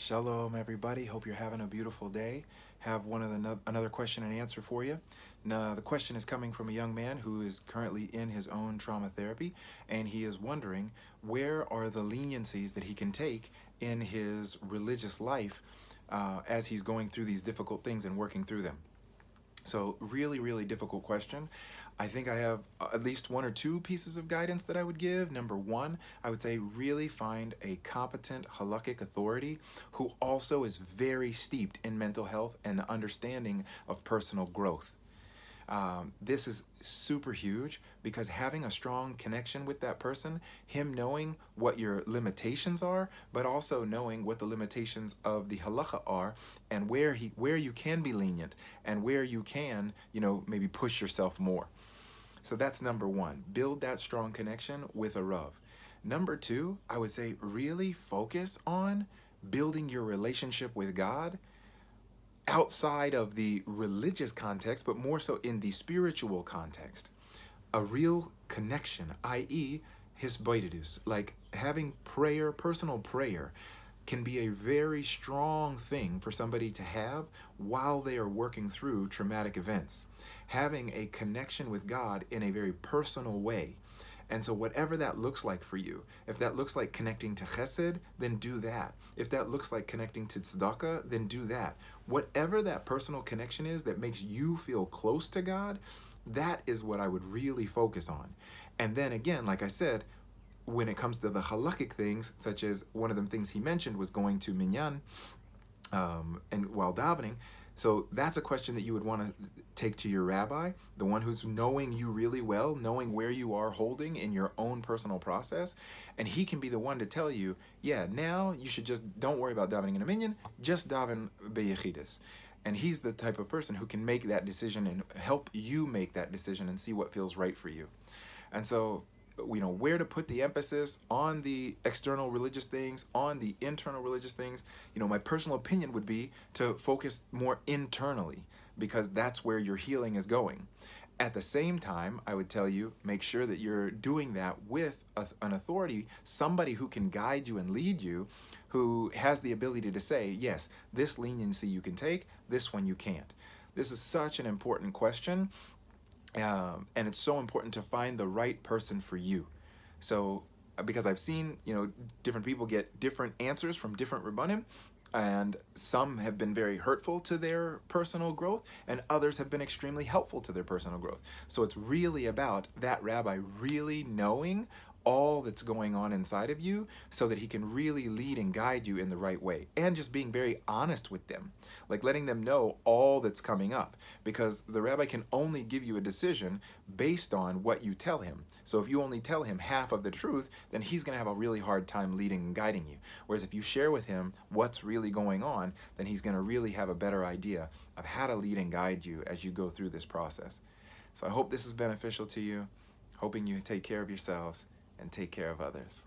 Shalom, everybody. Hope you're having a beautiful day. Have another question and answer for you. Now, the question is coming from a young man who is currently in his own trauma therapy, and he is wondering where are the leniencies that he can take in his religious life as he's going through these difficult things and working through them. So really, really difficult question. I think I have at least one or two pieces of guidance that I would give. Number one, I would say really find a competent halakhic authority who also is very steeped in mental health and the understanding of personal growth. This is super huge because having a strong connection with that person, him knowing what your limitations are, but also knowing what the limitations of the halacha are and where you can be lenient and where you can, maybe push yourself more. So that's number one. Build that strong connection with a Rav. Number two, I would say really focus on building your relationship with God outside of the religious context, but more so in the spiritual context. A real connection, i.e. hisboidedus, like having prayer, personal prayer, can be a very strong thing for somebody to have while they are working through traumatic events. Having a connection with God in a very personal way. And so whatever that looks like for you, if that looks like connecting to chesed, then do that. If that looks like connecting to tzedakah, then do that. Whatever that personal connection is that makes you feel close to God, that is what I would really focus on. And then again, like I said, when it comes to the halakhic things, such as one of the things he mentioned was going to minyan and while davening, so that's a question that you would want to take to your rabbi, the one who's knowing you really well, knowing where you are holding in your own personal process. And he can be the one to tell you, yeah, now you should just don't worry about davening in a minyan, just daven beyechidus. And he's the type of person who can make that decision and help you make that decision and see what feels right for you. And so, where to put the emphasis on the external religious things, on the internal religious things. My personal opinion would be to focus more internally because that's where your healing is going. At the same time, I would tell you, make sure that you're doing that with an authority, somebody who can guide you and lead you, who has the ability to say, yes, this leniency you can take, this one you can't. This is such an important question. And it's so important to find the right person for you. So, because I've seen, different people get different answers from different Rabbanim, and some have been very hurtful to their personal growth, and others have been extremely helpful to their personal growth. So it's really about that rabbi really knowing all that's going on inside of you so that he can really lead and guide you in the right way, and just being very honest with them, like letting them know all that's coming up, because the rabbi can only give you a decision based on what you tell him. So if you only tell him half of the truth, then he's going to have a really hard time leading and guiding you. Whereas if you share with him what's really going on, then he's going to really have a better idea of how to lead and guide you as you go through this process. So I hope this is beneficial to you, hoping you take care of yourselves and take care of others.